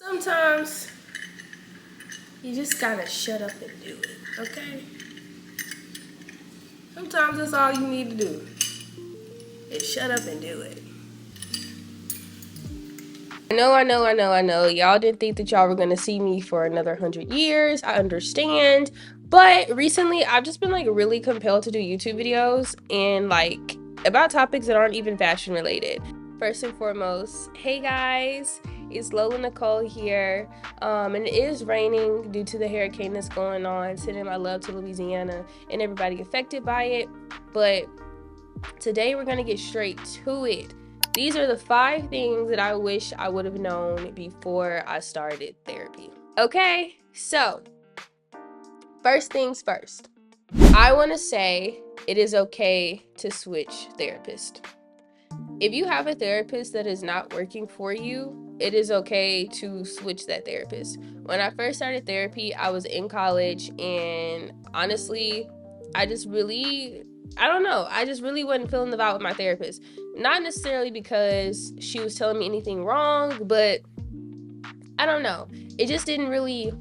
Sometimes you just gotta shut up and do it, okay? Sometimes that's all you need to do is shut up and do it. I know. Y'all didn't think that y'all were gonna see me for another 100 years. I understand. But recently, I've just been like really compelled to do YouTube videos and like about topics that aren't even fashion related. First and foremost, hey guys, it's Lola Nicole here. And it is raining due to the hurricane that's going on. Sending my love to Louisiana and everybody affected by it. But today we're gonna get straight to it. These are the 5 things that I wish I would have known before I started therapy. Okay, so first things first. I want to say it is okay to switch therapist. If you have a therapist that is not working for you, it is okay to switch that therapist. When I first started therapy, I was in college, and honestly, I just really, I don't know, I just really wasn't feeling the vibe with my therapist. Not necessarily because she was telling me anything wrong, but I don't know. It just didn't really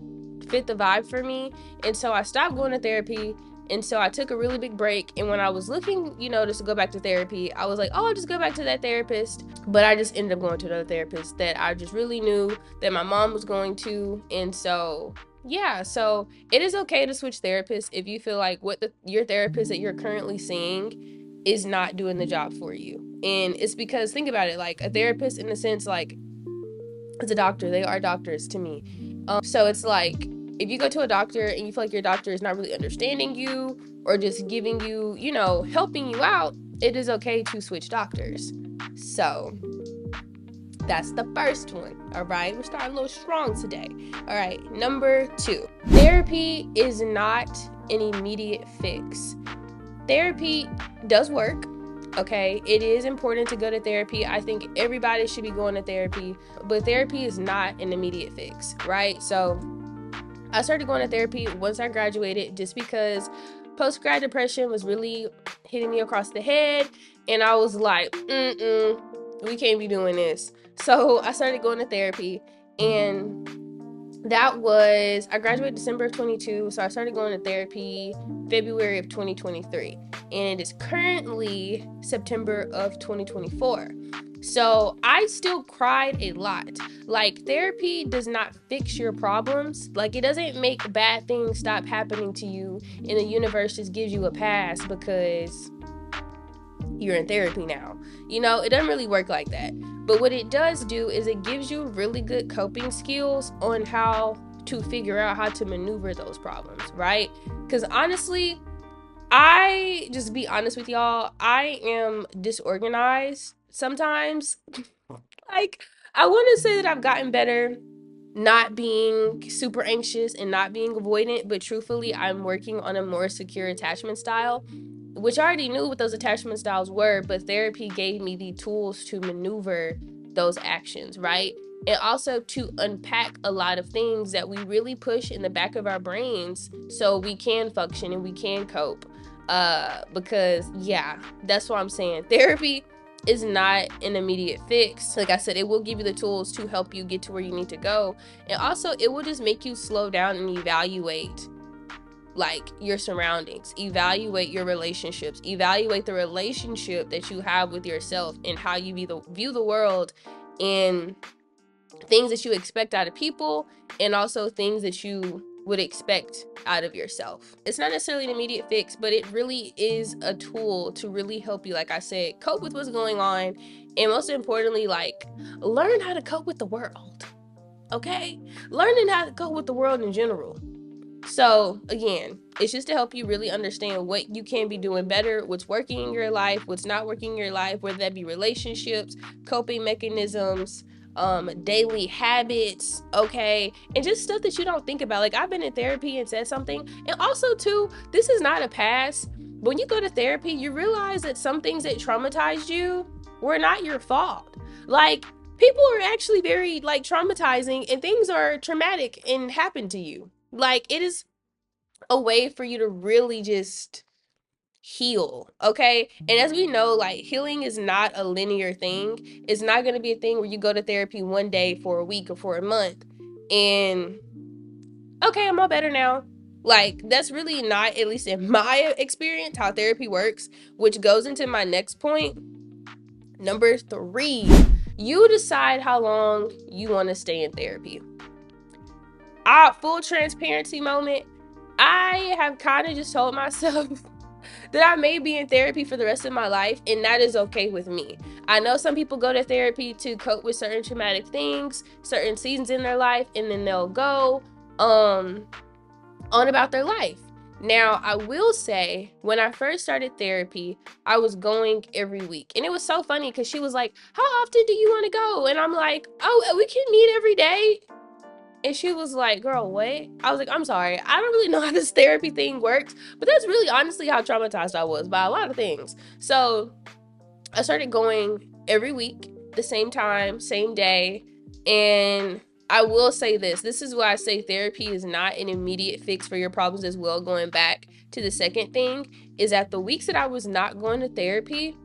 fit the vibe for me. And so I stopped going to therapy. And so I took a really big break. And when I was looking, just to go back to therapy, I was like, oh, I'll just go back to that therapist. But I just ended up going to another therapist that I just really knew that my mom was going to. And so, yeah, so it is okay to switch therapists if you feel like your therapist that you're currently seeing is not doing the job for you. And it's because, think about it, like a therapist in the sense, like, it's a doctor. They are doctors to me. So it's like, if you go to a doctor and you feel like your doctor is not really understanding you or just giving you, helping you out, it is okay to switch doctors. So that's the first one. All right, we're starting a little strong today. All right, number 2, therapy is not an immediate fix. Therapy does work. Okay, it is important to go to therapy. I think everybody should be going to therapy, but therapy is not an immediate fix, right? So I started going to therapy once I graduated just because post-grad depression was really hitting me across the head, and I was like, we can't be doing this. So I started going to therapy, and I graduated December of 22, so I started going to therapy February of 2023, and it is currently September of 2024. So I still cried a lot. Like, therapy does not fix your problems. Like, it doesn't make bad things stop happening to you, and the universe just gives you a pass because you're in therapy now. It doesn't really work like that. But what it does do is it gives you really good coping skills on how to figure out how to maneuver those problems, right? Because honestly, I just be honest with y'all, I am disorganized sometimes. Like, I want to say that I've gotten better not being super anxious and not being avoidant, but truthfully, I'm working on a more secure attachment style, which I already knew what those attachment styles were, but therapy gave me the tools to maneuver those actions, right? And also to unpack a lot of things that we really push in the back of our brains so we can function and we can cope. Because yeah, that's what I'm saying. Therapy is not an immediate fix. Like I said, it will give you the tools to help you get to where you need to go. And also, it will just make you slow down and evaluate like your surroundings, evaluate your relationships, evaluate the relationship that you have with yourself and how you view the world, and things that you expect out of people, and also things that you would expect out of yourself. It's not necessarily an immediate fix, but it really is a tool to really help you, like I said, cope with what's going on, and most importantly, like, learn how to cope with the world. Okay? Learning how to cope with the world in general. So again, it's just to help you really understand what you can be doing better, what's working in your life, what's not working in your life, whether that be relationships, coping mechanisms, daily habits, okay, and just stuff that you don't think about. Like, I've been in therapy and said something, and also too, this is not a pass. When you go to therapy, you realize that some things that traumatized you were not your fault. Like, people are actually very like traumatizing, and things are traumatic and happen to you. Like, it is a way for you to really just heal, okay? And as we know, like, healing is not a linear thing. It's not going to be a thing where you go to therapy one day for a week or for a month and okay, I'm all better now. Like, that's really not, at least in my experience, how therapy works, which goes into my next point. Number 3, you decide how long you want to stay in therapy. Full transparency moment, I have kind of just told myself that I may be in therapy for the rest of my life, and that is okay with me. I know some people go to therapy to cope with certain traumatic things, certain seasons in their life, and then they'll go on about their life. Now, I will say, when I first started therapy, I was going every week. And it was so funny because she was like, how often do you want to go? And I'm like, oh, we can meet every day. And she was like, girl, what? I was like, I'm sorry. I don't really know how this therapy thing works. But that's really honestly how traumatized I was by a lot of things. So I started going every week, the same time, same day. And I will say this is why I say therapy is not an immediate fix for your problems as well. Going back to the second thing, is that the weeks that I was not going to therapy,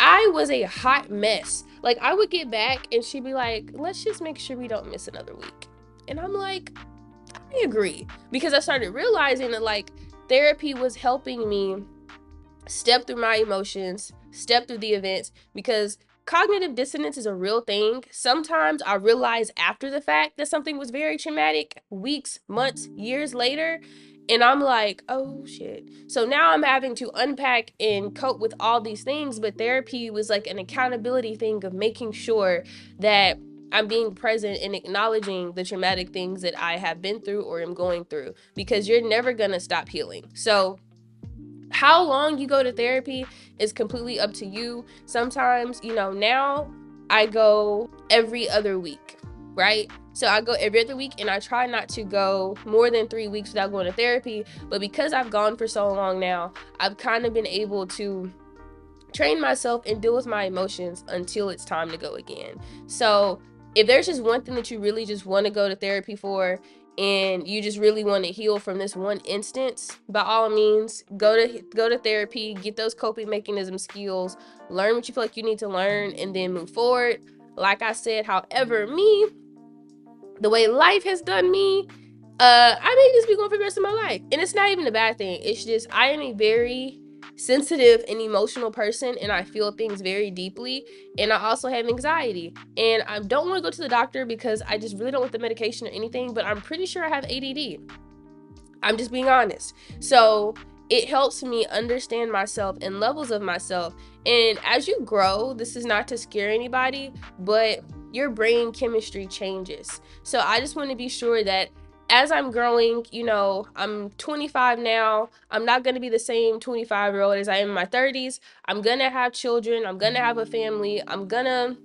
I was a hot mess. Like, I would get back and she'd be like, let's just make sure we don't miss another week. And I'm like, I agree. Because I started realizing that, like, therapy was helping me step through my emotions, step through the events, because cognitive dissonance is a real thing. Sometimes I realize after the fact that something was very traumatic, weeks, months, years later, and I'm like, oh shit. So now I'm having to unpack and cope with all these things, but therapy was like an accountability thing of making sure that I'm being present and acknowledging the traumatic things that I have been through or am going through, because you're never gonna stop healing. So how long you go to therapy is completely up to you. Sometimes, now I go every other week, right? So I go every other week, and I try not to go more than 3 weeks without going to therapy. But because I've gone for so long now, I've kind of been able to train myself and deal with my emotions until it's time to go again. So if there's just one thing that you really just want to go to therapy for, and you just really want to heal from this one instance, by all means, go to therapy, get those coping mechanism skills, learn what you feel like you need to learn, and then move forward. Like I said, however, the way life has done me, I may just be going for the rest of my life. And it's not even a bad thing. It's just, I am a very sensitive and emotional person, and I feel things very deeply. And I also have anxiety. And I don't want to go to the doctor because I just really don't want the medication or anything, but I'm pretty sure I have ADD. I'm just being honest. So it helps me understand myself and levels of myself. And as you grow, this is not to scare anybody, but your brain chemistry changes. So I just want to be sure that as I'm growing, I'm 25 now. I'm not going to be the same 25-year-old as I am in my 30s. I'm going to have children. I'm going to have a family. I'm going to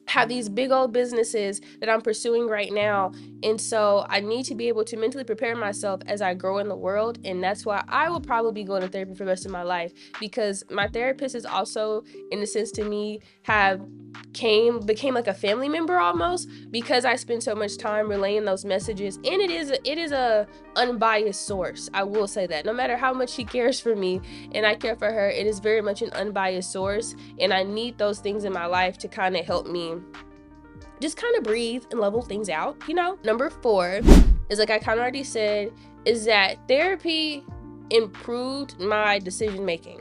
have these big old businesses that I'm pursuing right now. And so I need to be able to mentally prepare myself as I grow in the world. And that's why I will probably be going to therapy for the rest of my life, because my therapist is also, in a sense to me, became like a family member almost, because I spend so much time relaying those messages. And it is a unbiased source. I will say that no matter how much she cares for me and I care for her, it is very much an unbiased source. And I need those things in my life to kind of help me just kind of breathe and level things out. Number 4 is, like I kind of already said, is that therapy improved my decision making.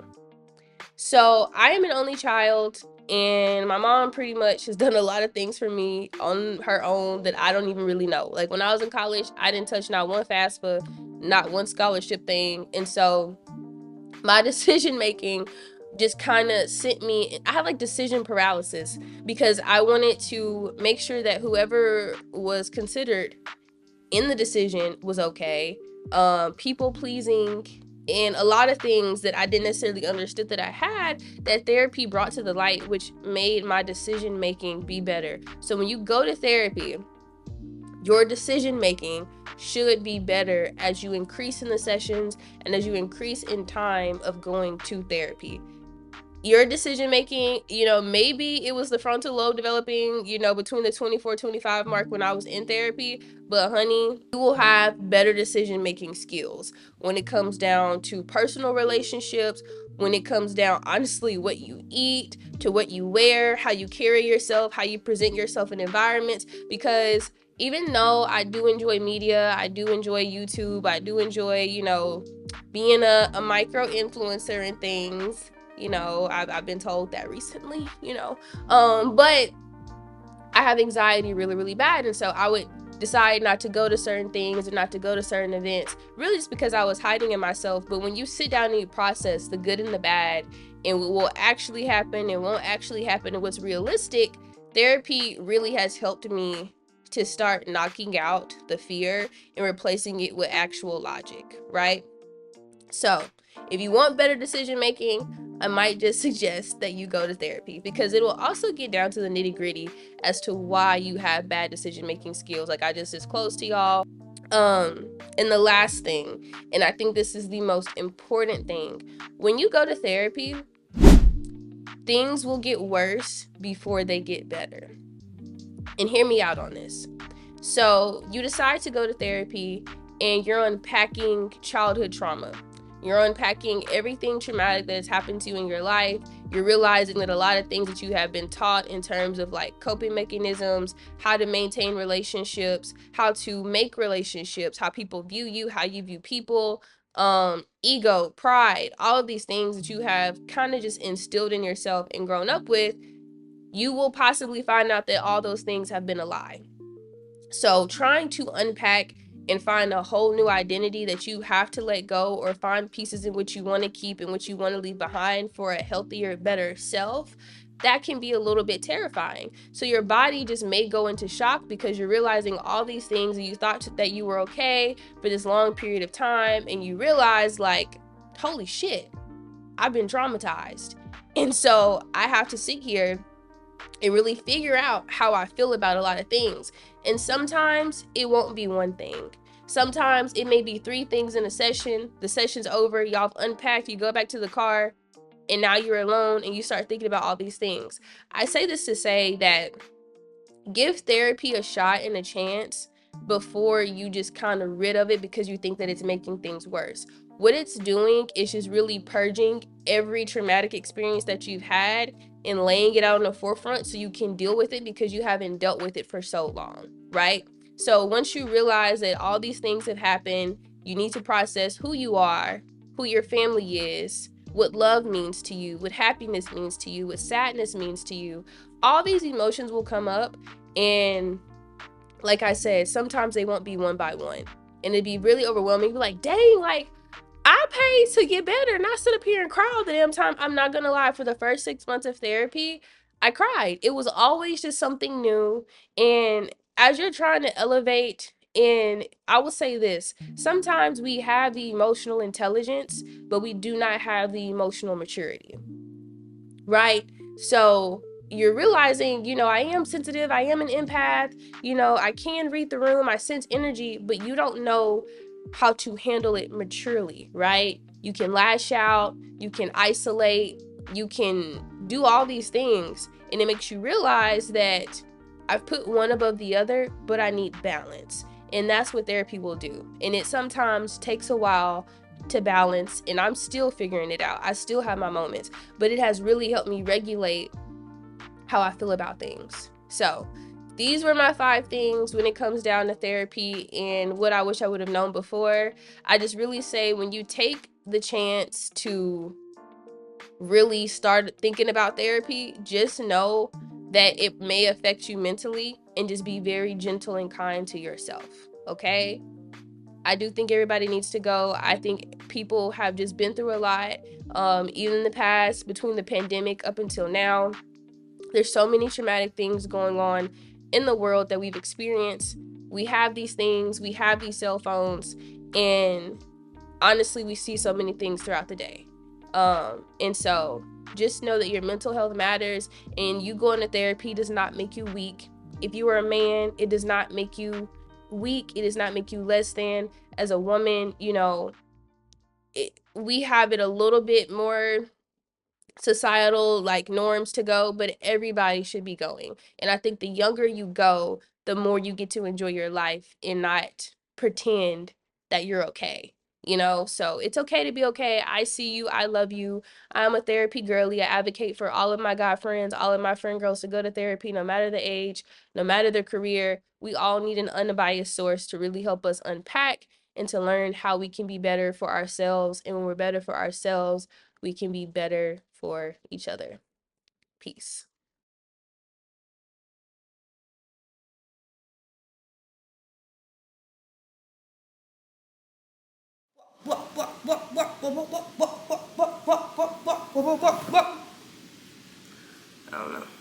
So I am an only child, and my mom pretty much has done a lot of things for me on her own that I don't even really know. Like, when I was in college, I didn't touch not one FAFSA, not one scholarship thing. And so my decision making just kind of sent me, I had like decision paralysis, because I wanted to make sure that whoever was considered in the decision was okay. People pleasing, and a lot of things that I didn't necessarily understood that I had, that therapy brought to the light, which made my decision making be better. So when you go to therapy, your decision making should be better as you increase in the sessions and as you increase in time of going to therapy. Your decision making, maybe it was the frontal lobe developing, between the 24-25 mark when I was in therapy. But honey, you will have better decision making skills when it comes down to personal relationships, when it comes down, honestly, what you eat, to what you wear, how you carry yourself, how you present yourself in environments. Because even though I do enjoy media, I do enjoy YouTube, I do enjoy, being a micro influencer and things. I've been told that recently, but I have anxiety really, really bad. And so I would decide not to go to certain things or not to go to certain events, really just because I was hiding in myself. But when you sit down and you process the good and the bad and what will actually happen and won't actually happen and what's realistic, therapy really has helped me to start knocking out the fear and replacing it with actual logic, right? So, if you want better decision making, I might just suggest that you go to therapy, because it will also get down to the nitty gritty as to why you have bad decision making skills, like I just disclosed to y'all. And the last thing, and I think this is the most important thing, when you go to therapy, things will get worse before they get better. And hear me out on this. So, you decide to go to therapy and you're unpacking childhood trauma. You're unpacking everything traumatic that has happened to you in your life. You're realizing that a lot of things that you have been taught in terms of like coping mechanisms, how to maintain relationships, how to make relationships, how people view you, how you view people, ego, pride, all of these things that you have kind of just instilled in yourself and grown up with, you will possibly find out that all those things have been a lie. So trying to unpack and find a whole new identity that you have to let go, or find pieces in which you want to keep and which you want to leave behind for a healthier, better self, that can be a little bit terrifying. So your body just may go into shock because you're realizing all these things and you thought that you were okay for this long period of time, and you realize like, holy shit, I've been traumatized. And so I have to sit here and really figure out how I feel about a lot of things. And sometimes it won't be one thing. Sometimes it may be 3 things in a session. The session's over, y'all have unpacked, you go back to the car, and now you're alone and you start thinking about all these things. I say this to say that give therapy a shot and a chance before you just kind of rid of it because you think that it's making things worse. What it's doing is just really purging every traumatic experience that you've had and laying it out on the forefront so you can deal with it because you haven't dealt with it for so long, right? So once you realize that all these things have happened, you need to process who you are, who your family is, what love means to you, what happiness means to you, what sadness means to you. All these emotions will come up, and like I said, sometimes they won't be one by one. And it'd be really overwhelming. You'd be like, dang, like, I paid to get better, and I sit up here and cry all the damn time. I'm not gonna lie, for the first 6 months of therapy, I cried. It was always just something new. And as you're trying to elevate, and I will say this, sometimes we have the emotional intelligence, but we do not have the emotional maturity, right? So you're realizing, I am sensitive, I am an empath, I can read the room, I sense energy, but you don't know how to handle it maturely, right? You can lash out, you can isolate, you can do all these things, and it makes you realize that I've put one above the other, but I need balance. And that's what therapy will do. And it sometimes takes a while to balance, and I'm still figuring it out. I still have my moments, but it has really helped me regulate how I feel about things. So these were my 5 things when it comes down to therapy and what I wish I would have known before. I just really say, when you take the chance to really start thinking about therapy, just know that it may affect you mentally, and just be very gentle and kind to yourself, okay? I do think everybody needs to go. I think people have just been through a lot, even in the past, between the pandemic up until now. There's so many traumatic things going on in the world that we've experienced. We have these things, we have these cell phones, and honestly, we see so many things throughout the day. And so just know that your mental health matters, and you going to therapy does not make you weak. If you are a man, it does not make you weak. It does not make you less than. As a woman, we have it a little bit more societal like norms to go, but everybody should be going. And I think the younger you go, the more you get to enjoy your life and not pretend that you're okay. you know? So it's okay to be okay. I see you. I love you. I'm a therapy girly. I advocate for all of my guy friends, all of my friend girls to go to therapy, no matter the age, no matter the career. We all need an unbiased source to really help us unpack and to learn how we can be better for ourselves. And when we're better for ourselves, we can be better for each other. Peace. I don't know.